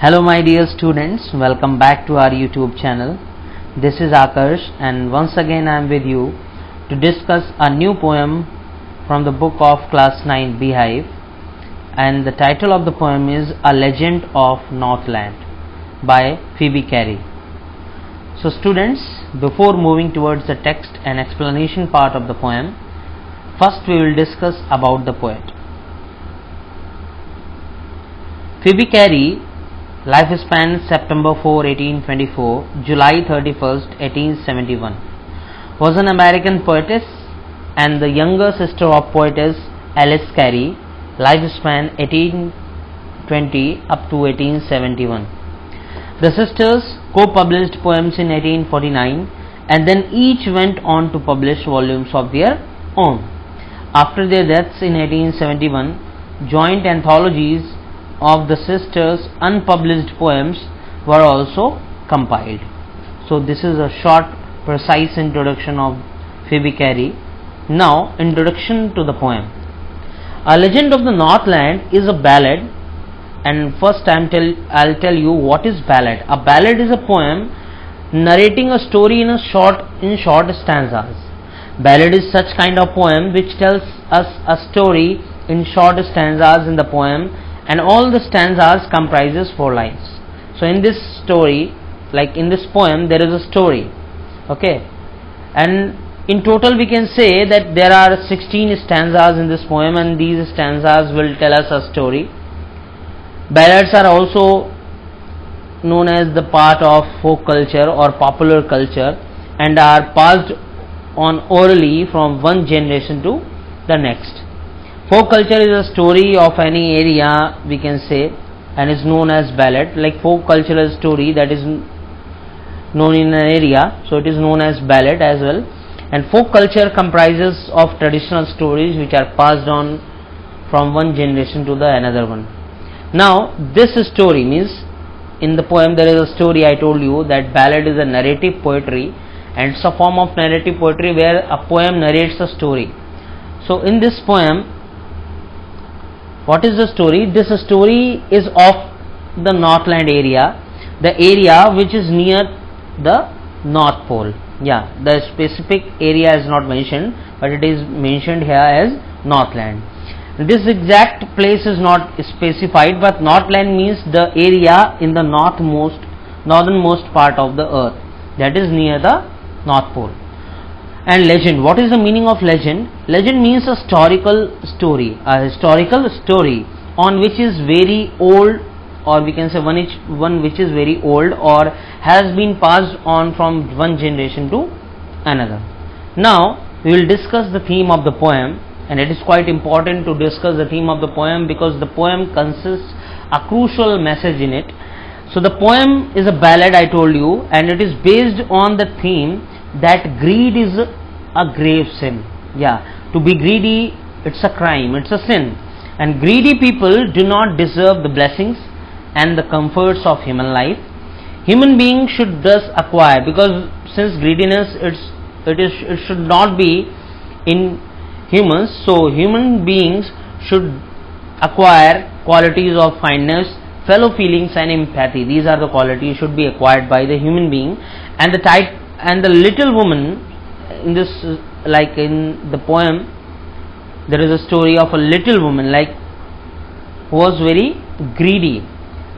Hello my dear students, welcome back to our YouTube channel. This is Akash and once again I am with you to discuss a new poem from the book of class 9 Beehive, and the title of the poem is A Legend of Northland by Phoebe Cary. So students, before moving towards the text and explanation part of the poem, first we will discuss about the poet. Phoebe Cary, lifespan September 4, 1824, July 31, 1871, was an American poetess and the younger sister of poetess Alice Cary, lifespan 1820 up to 1871. The sisters co-published poems in 1849 and then each went on to publish volumes of their own. After their deaths in 1871, joint anthologies of the sisters' unpublished poems were also compiled. So this is a short, precise introduction of Phoebe Cary. Now, introduction to the poem. A Legend of the Northland is a ballad, and first I'll tell you what is ballad. A ballad is a poem narrating a story in short stanzas. Ballad is such kind of poem which tells us a story in short stanzas in the poem, and all the stanzas comprises 4 lines. So in this story, like in this poem, there is a story, okay, and in total we can say that there are 16 stanzas in this poem, and these stanzas will tell us a story. Ballads are also known as the part of folk culture or popular culture and are passed on orally from one generation to the next. Folk culture is a story of any area, we can say, and is known as ballad. Like folk culture is a story that is known in an area, so it is known as ballad as well. And folk culture comprises of traditional stories which are passed on from one generation to the another one. Now this story means, in the poem there is a story. I told you that ballad is a narrative poetry, and it's a form of narrative poetry where a poem narrates a story. So in this poem, what is the story? This story is of the Northland area, the area which is near the North Pole. Yeah, the specific area is not mentioned, but it is mentioned here as Northland. This exact place is not specified, but Northland means the area in the northernmost part of the earth, that is near the North Pole. And legend, what is the meaning of legend? Legend means a historical story on which is very old, or we can say one which is very old or has been passed on from one generation to another. Now we will discuss the theme of the poem, and it is quite important to discuss the theme of the poem because the poem consists a crucial message in it. So the poem is a ballad, I told you, and it is based on the theme that greed is a grave sin. Yeah, to be greedy, it's a crime, it's a sin, and greedy people do not deserve the blessings and the comforts of human life. Human beings should thus acquire, because since greediness it should not be in humans, so human beings should acquire qualities of kindness, fellow feelings and empathy. These are the qualities should be acquired by the human being. And the little woman in this, like in the poem, there is a story of a little woman who was very greedy,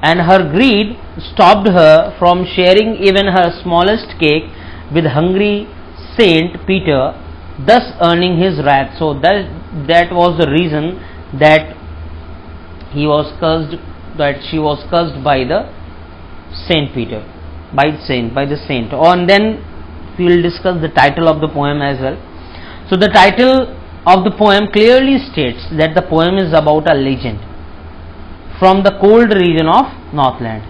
and her greed stopped her from sharing even her smallest cake with hungry Saint Peter, thus earning his wrath. So that was the reason that she was cursed by the Saint Peter, by the saint. And then we will discuss the title of the poem as well. So the title of the poem clearly states that the poem is about a legend from the cold region of Northland.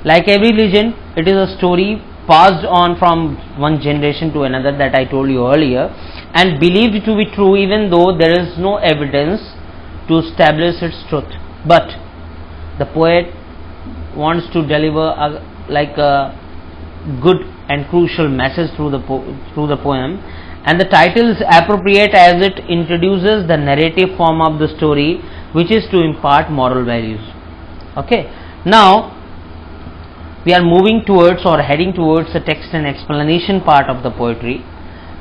Like every legend, it is a story passed on from one generation to another, that I told you earlier, and believed to be true even though there is no evidence to establish its truth. But the poet wants to deliver a good and crucial message through the poem, and the title is appropriate as it introduces the narrative form of the story, which is to impart moral values. Okay, now we are moving towards or heading towards the text and explanation part of the poetry.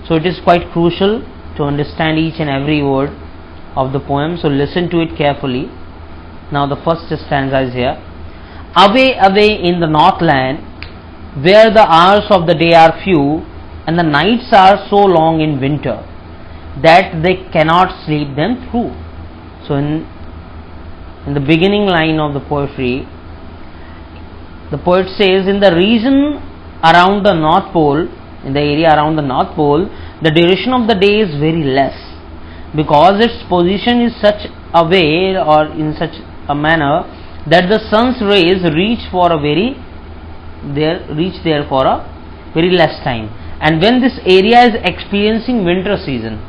So it is quite crucial to understand each and every word of the poem. So listen to it carefully. Now the first stanza is here. Away, away in the northland, where the hours of the day are few, and the nights are so long in winter, that they cannot sleep them through. So in the beginning line of the poetry, the poet says, in the region around the North Pole, in the area around the North Pole, the duration of the day is very less, because its position is such a way or in such a manner that the sun's rays reach there for a very less time. And when this area is experiencing winter season,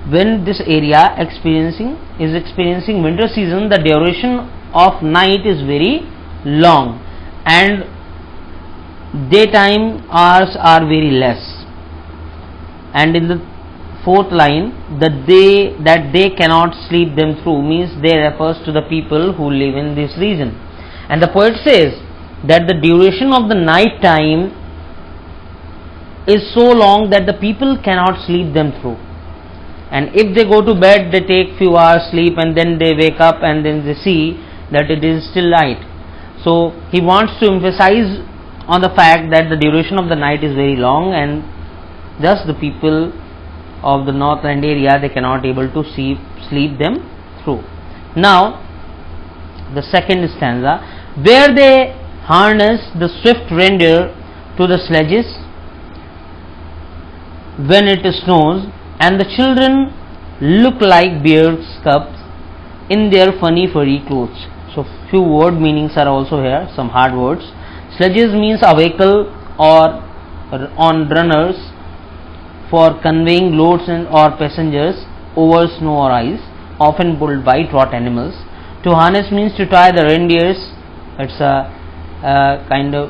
when this area is experiencing winter season, the duration of night is very long and daytime hours are very less. And in the fourth line, that they cannot sleep them through means they refers to the people who live in this region. And the poet says that the duration of the night time is so long that the people cannot sleep them through. And if they go to bed, they take few hours sleep and then they wake up and then they see that it is still light. So he wants to emphasize on the fact that the duration of the night is very long, and thus the people of the northland area, they cannot able to sleep them through. Now the second stanza, where they harness the swift reindeer to the sledges when it snows, and the children look like bear cubs in their funny furry clothes. So few word meanings are also here, some hard words. Sledges means a vehicle or on runners for conveying loads or passengers over snow or ice, often pulled by draught animals. To harness means to tie the reindeers. It's a kind of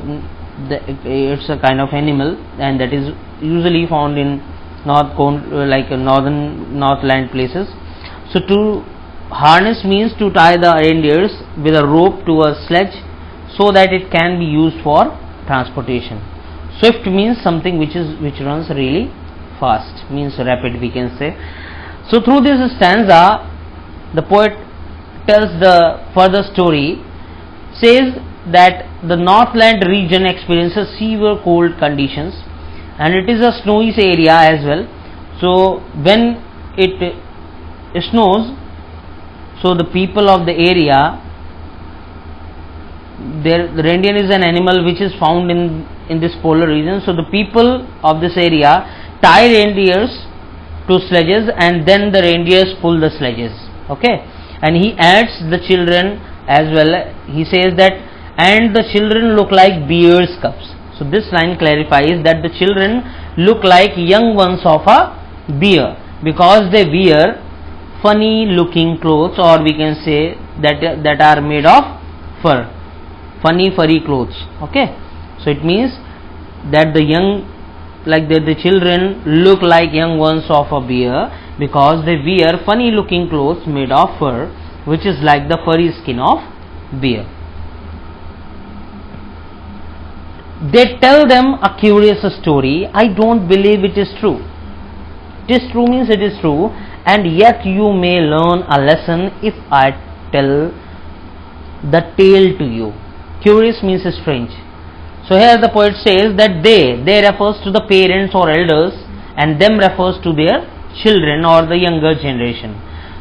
animal, and that is usually found in northland places. So to harness means to tie the reindeers with a rope to a sledge so that it can be used for transportation. Swift means something which runs really fast, means rapid, we can say. So through this stanza, the poet tells the further story, says that the northland region experiences severe cold conditions, and it is a snowy area as well. So when it snows, so the people of the area, the reindeer is an animal which is found in this polar region. So the people of this area tie reindeers to sledges, and then the reindeers pull the sledges. Okay, and he adds the children as well. He says that, and the children look like bears cubs. So this line clarifies that the children look like young ones of a bear, because they wear funny looking clothes, or we can say that are made of fur, funny furry clothes. Okay, so it means that the children look like young ones of a bear because they wear funny looking clothes made of fur, which is like the furry skin of bear. They tell them a curious story. I don't believe it is true. It is true means it is true, and yet you may learn a lesson if I tell the tale to you. Curious means strange. So here the poet says that they refers to the parents or elders, and them refers to their children or the younger generation.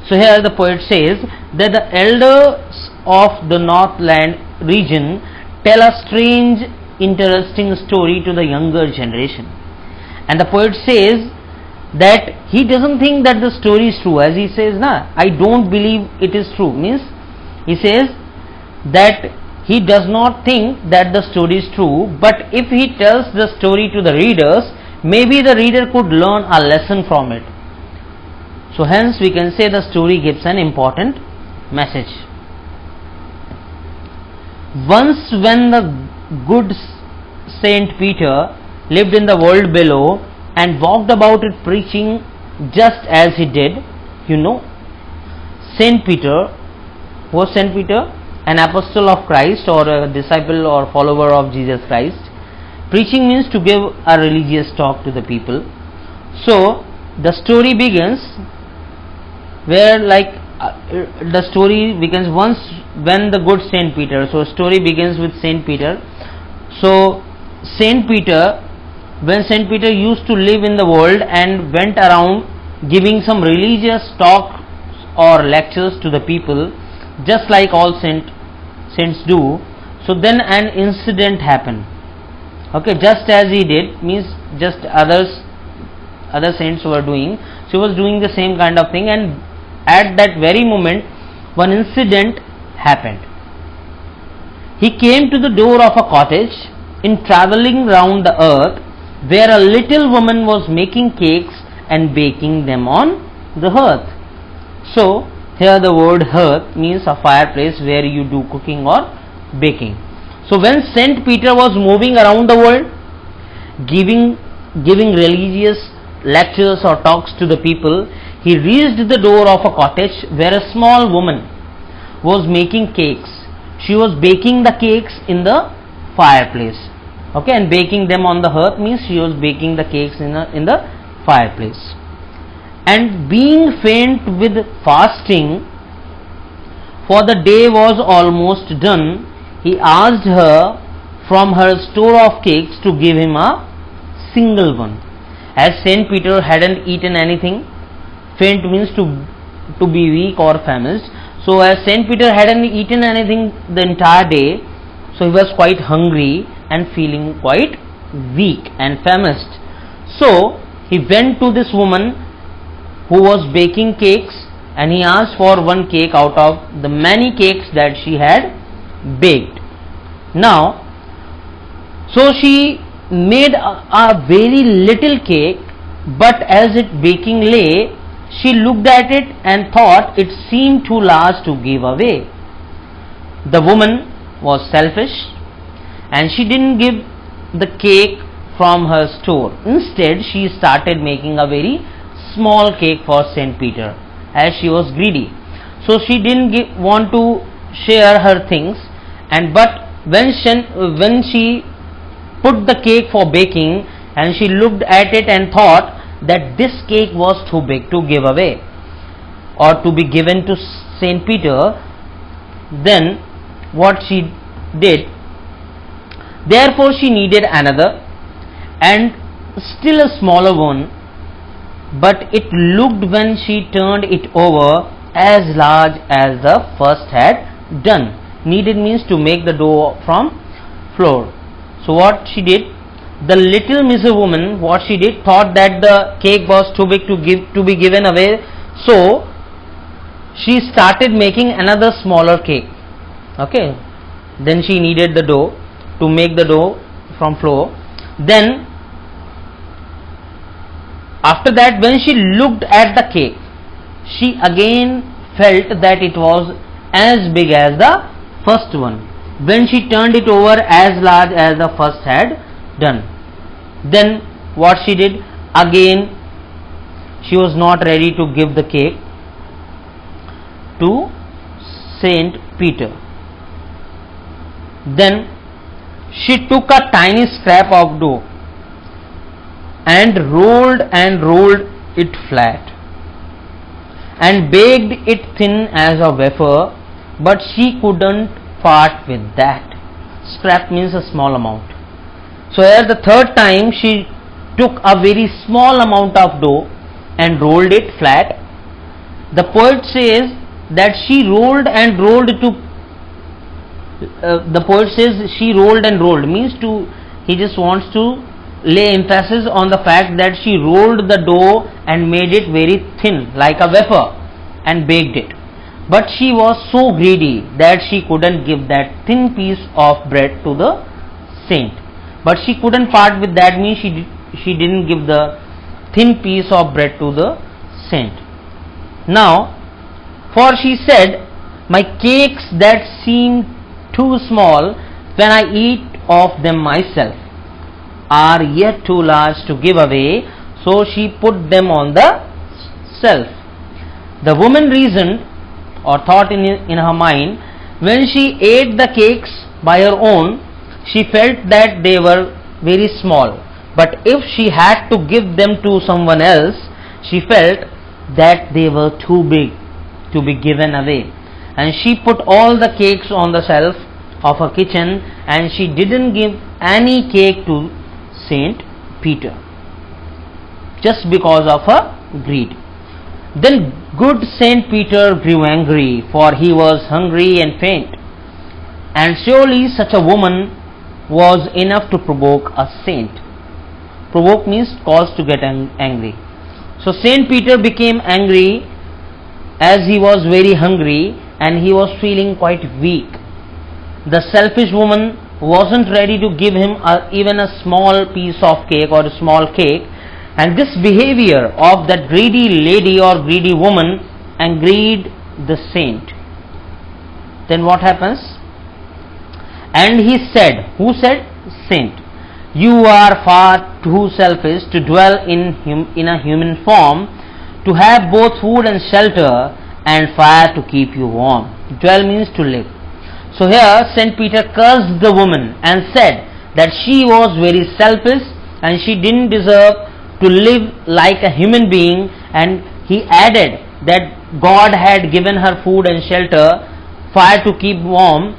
So here the poet says that the elders of the northland region tell a strange, interesting story to the younger generation, and the poet says that he doesn't think that the story is true. As he says, I don't believe it is true, means he says that he does not think that the story is true, but if he tells the story to the readers, maybe the reader could learn a lesson from it. So hence we can say the story gives an important message. Once when the good Saint Peter lived in the world below and walked about it preaching just as he did, Saint Peter, was Saint Peter? an apostle of Christ or a disciple or follower of Jesus Christ. Preaching means to give a religious talk to the people. So the story begins where the story begins once when the good Saint Peter. So story begins with Saint Peter. So Saint Peter, when Saint Peter used to live in the world and went around giving some religious talks or lectures to the people, just like all saints do. So then an incident happened. Okay, just as he did, means just other saints were doing. So he was doing the same kind of thing, and at that very moment, one incident happened. He came to the door of a cottage in traveling round the earth, where a little woman was making cakes and baking them on the hearth. So here the word hearth means a fireplace where you do cooking or baking. So when Saint Peter was moving around the world, giving religious lectures or talks to the people, he reached the door of a cottage where a small woman was making cakes. She was baking the cakes in the fireplace. Okay, and baking them on the hearth means she was baking the cakes in the fireplace. And being faint with fasting, for the day was almost done, he asked her from her store of cakes to give him a single one. As Saint Peter hadn't eaten anything, faint means to be weak or famished. So as Saint Peter hadn't eaten anything the entire day, so he was quite hungry and feeling quite weak and famished. So he went to this woman who was baking cakes, and he asked for one cake out of the many cakes that she had baked. Now, so she made a very little cake, but as it baking lay, she looked at it and thought it seemed too large to give away. The woman was selfish, and she didn't give the cake from her store. Instead, she started making a very small cake for Saint Peter, as she was greedy. So she didn't want to share her things, but when she put the cake for baking, and she looked at it and thought that this cake was too big to give away or to be given to Saint Peter, then what she did, therefore she needed another and still a smaller one, but it looked when she turned it over as large as the first had done. Needed means to make the dough from flour. So what she did, the little miserable woman, what she did, thought that the cake was too big to be given away. So she started making another smaller cake. Okay, then she needed the dough to make the dough from flour. Then after that, when she looked at the cake, she again felt that it was as big as the first one. When she turned it over, as large as the first had done. Then what she did, again she was not ready to give the cake to Saint Peter. Then she took a tiny scrap of dough and rolled it flat and baked it thin as a wafer, but she couldn't part with that. Scrap means a small amount. So here the third time she took a very small amount of dough and rolled it flat. The poet says that she rolled and rolled the poet says she rolled and rolled means he just wants to lay emphasis on the fact that she rolled the dough and made it very thin like a wafer and baked it. But she was so greedy that she couldn't give that thin piece of bread to the saint. But she couldn't part with that, means she didn't give the thin piece of bread to the saint. Now, for she said, my cakes that seem too small when I eat of them myself are yet too large to give away, so she put them on the shelf. The woman reasoned or thought in her mind When she ate the cakes by her own, she felt that they were very small. But if she had to give them to someone else, she felt that they were too big to be given away. And she put all the cakes on the shelf of her kitchen, and she didn't give any cake to Saint Peter, just because of her greed. Then good Saint Peter grew angry, for he was hungry and faint. And surely such a woman was enough to provoke a saint. Provoke means cause to get angry. So Saint Peter became angry as he was very hungry and he was feeling quite weak. The selfish woman wasn't ready to give him even a small piece of cake or a small cake, and this behavior of that greedy lady or greedy woman angered the saint. Then what happens? And he said, who said? Saint, you are far too selfish to dwell in a human form, to have both food and shelter and fire to keep you warm. Dwell means to live. So here Saint Peter cursed the woman and said that she was very selfish and she didn't deserve to live like a human being, and he added that God had given her food and shelter, fire to keep warm,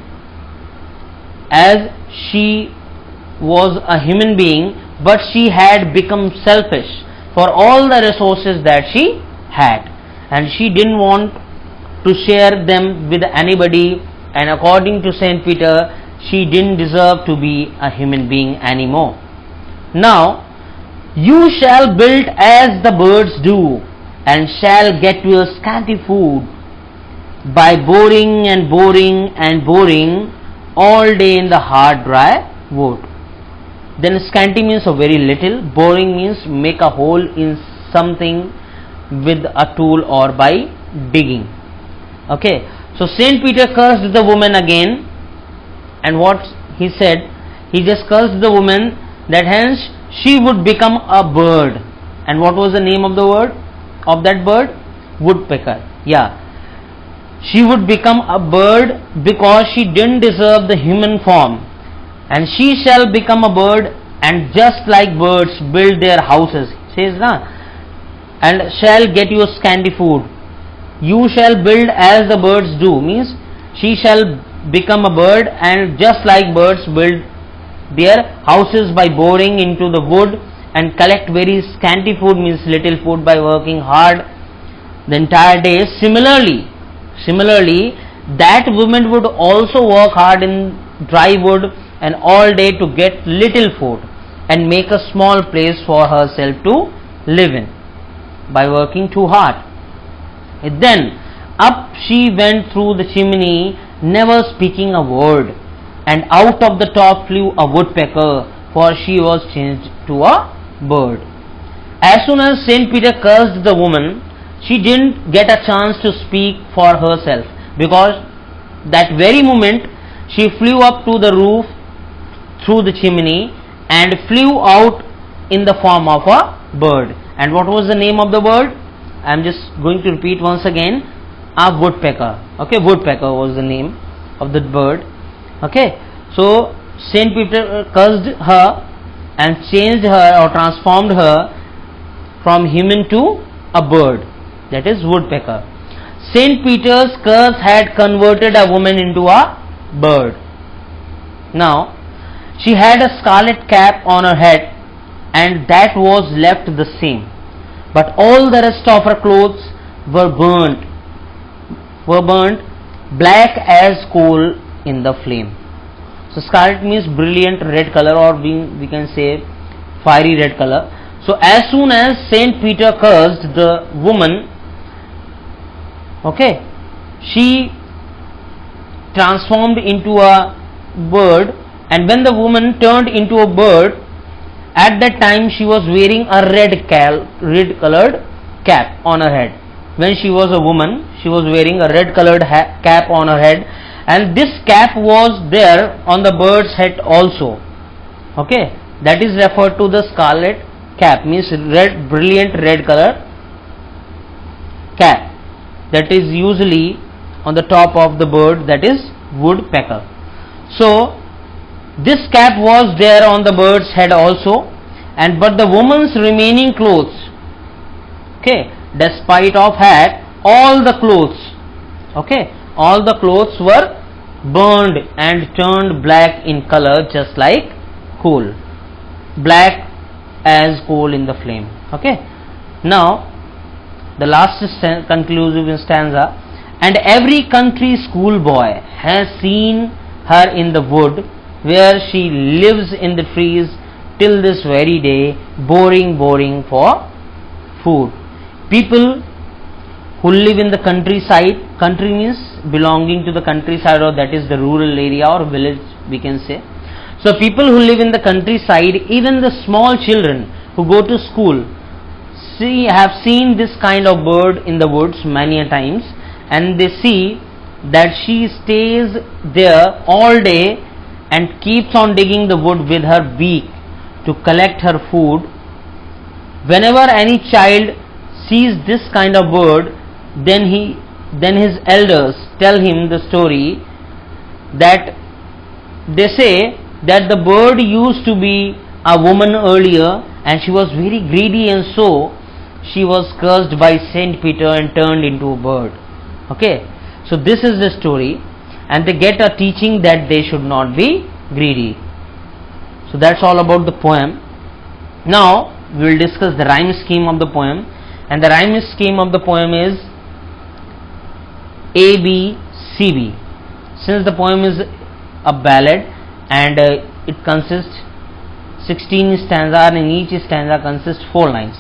as she was a human being, but she had become selfish for all the resources that she had, and she didn't want to share them with anybody, and according to Saint Peter, she didn't deserve to be a human being anymore. Now, you shall build as the birds do, and shall get your scanty food by boring and boring and boring all day in the hard dry wood. Then scanty means a very little, boring means make a hole in something with a tool or by digging. Okay, so Saint Peter cursed the woman again, and what he said, he just cursed the woman that hence she would become a bird. And what was the name of the word of that bird? Woodpecker. Yeah, she would become a bird because she didn't deserve the human form. And she shall become a bird, and just like birds build their houses, says na, and shall get you scanty food. You shall build as the birds do, means she shall become a bird and just like birds build their houses by boring into the wood and collect very scanty food, means little food, by working hard the entire day. Similarly, that woman would also work hard in dry wood and all day to get little food and make a small place for herself to live in by working too hard. Then up she went through the chimney, never speaking a word, and out of the top flew a woodpecker, for she was changed to a bird. As soon as Saint Peter cursed the woman, she didn't get a chance to speak for herself, because that very moment she flew up to the roof through the chimney and flew out in the form of a bird. And what was the name of the bird? I am just going to repeat once again, a woodpecker. Okay, woodpecker was the name of the bird. Okay, so Saint Peter cursed her and changed her or transformed her from human to a bird, that is woodpecker. Saint Peter's curse had converted a woman into a bird. Now, she had a scarlet cap on her head, and that was left the same, but all the rest of her clothes were burnt black as coal in the flame. So scarlet means brilliant red color, or we can say fiery red color. So as soon as Saint Peter cursed the woman, okay, she transformed into a bird, and when the woman turned into a bird, at that time she was wearing a red colored cap on her head. When she was a woman, she was wearing a red colored cap on her head, and this cap was there on the bird's head also. Okay, that is referred to the scarlet cap, means red, brilliant red color cap, that is usually on the top of the bird, that is woodpecker. So this cap was there on the bird's head also, and but the woman's remaining clothes, okay, despite of hat, all the clothes, okay, all the clothes were burned and turned black in color, just like coal, black as coal in the flame. Okay, now the last conclusive stanza. And every country schoolboy has seen her in the wood, where she lives in the trees till this very day, boring for food. People who live in the countryside, country means belonging to the countryside, or that is the rural area or village, we can say. So people who live in the countryside, even the small children who go to school, have seen this kind of bird in the woods many a times, and they see that she stays there all day and keeps on digging the wood with her beak to collect her food. Whenever any child sees this kind of bird, then his elders tell him the story that they say that the bird used to be a woman earlier, and she was very greedy, and so she was cursed by Saint Peter and turned into a bird. Okay, so this is the story, and they get a teaching that they should not be greedy. So that's all about the poem. Now we will discuss the rhyme scheme of the poem, and the rhyme scheme of the poem is A, B, C, B. Since the poem is a ballad and it consists 16 stanzas, and in each stanza consists 4 lines.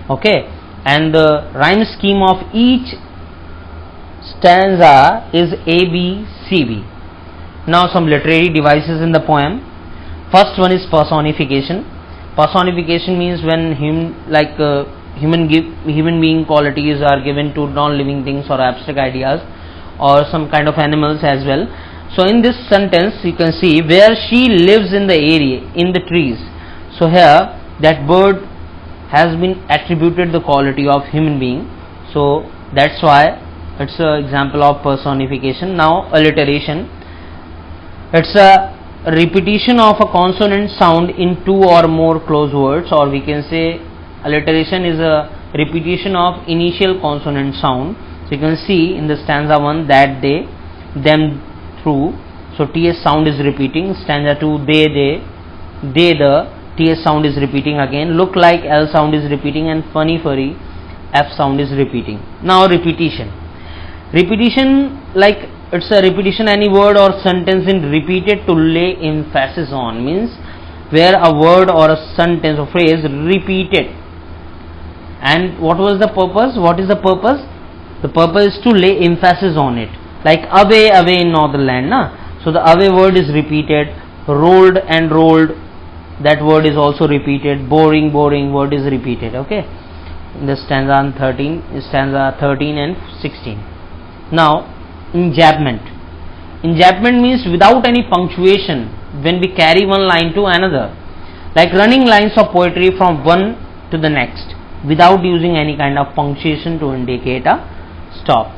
Okay, and the rhyme scheme of each stanza is A, B, C, B. Now some literary devices in the poem. First one is personification. Personification means when human being qualities are given to non-living things or abstract ideas or some kind of animals as well. So in this sentence you can see where she lives in the area, in the trees. So here that bird has been attributed the quality of human being. So that's why it's an example of personification. Now alliteration. It's a repetition of a consonant sound in 2 or more close words, or we can say alliteration is a repetition of initial consonant sound. So you can see in the stanza 1 that they, them, through. So TS sound is repeating. Stanza 2 they, the, TS sound is repeating again. Look like, L sound is repeating, and funny, furry, F sound is repeating. Now repetition. Repetition, like it's a repetition, any word or sentence in repeated to lay emphasis on, means where a word or a sentence or phrase repeated. And what was the purpose? What is the purpose? The purpose is to lay emphasis on it. Like away, away in northern land, na? So the away word is repeated. Rolled and rolled, that word is also repeated. Boring, boring word is repeated. Okay, in the stanza 13 and 16. Now enjambment. Enjambment means without any punctuation, when we carry one line to another, like running lines of poetry from one to the next without using any kind of punctuation to indicate a stop.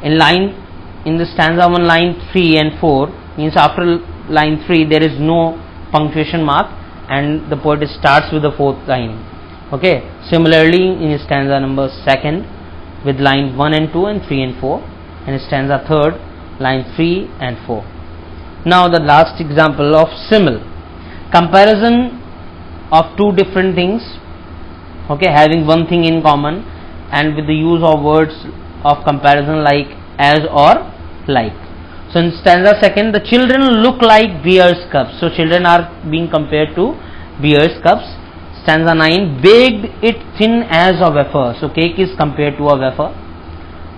In the stanza 1, line 3 and 4 means after line 3 there is no punctuation mark, and the poet starts with the 4th line. Okay, similarly in stanza number 2 with line 1 and 2 and 3 and 4, and stanza 3rd line 3 and 4. Now the last example of simile. Comparison of two different things, okay, having one thing in common, and with the use of words of comparison like as or like. So in stanza 2, the children look like bear's cubs. So children are being compared to bear's cubs. Stanza 9, baked it thin as a wafer. So cake is compared to a wafer.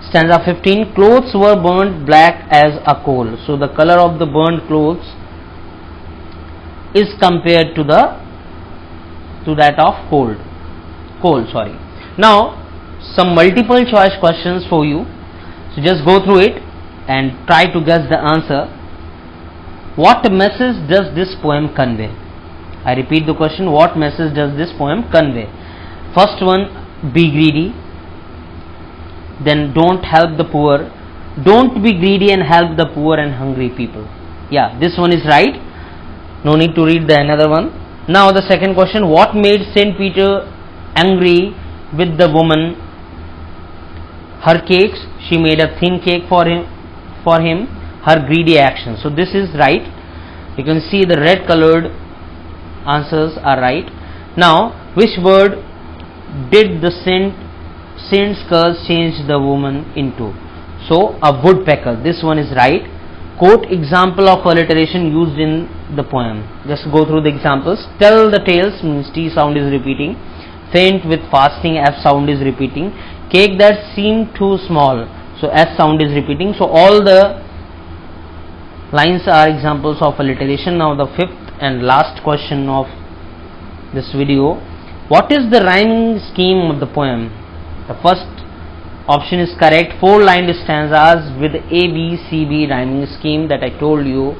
Stanza 15, clothes were burnt black as a coal. So the color of the burnt clothes is compared to that of coal. Now some multiple choice questions for you. So just go through it and try to guess the answer. What message does this poem convey? I repeat the question, what message does this poem convey? First one, be greedy. Then don't help the poor. don't be greedy and help the poor and hungry people. Yeah, this one is right. No need to read the another one. Now the second question, what made Saint Peter angry with the woman? Her cakes, she made a thin cake for him, her greedy action. So this is right. You can see the red colored answers are right. Now, which word did the saint's curse change the woman into? So, a woodpecker. This one is right. Quote example of alliteration used in the poem. Just go through the examples. Tell the tales means T sound is repeating. Faint with fasting, F sound is repeating. Cake that seemed too small, so S sound is repeating. So all the lines are examples of alliteration. Now the fifth and last question of this video. What is the rhyming scheme of the poem? The first option is correct. 4-lined stanzas with A, B, C, B rhyming scheme that I told you.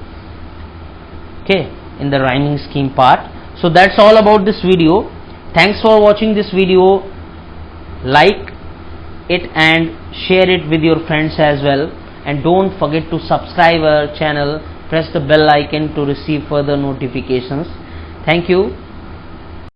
Okay, in the rhyming scheme part. So that's all about this video. Thanks for watching this video. Like it and share it with your friends as well. And don't forget to subscribe our channel. Press the bell icon to receive further notifications. Thank you.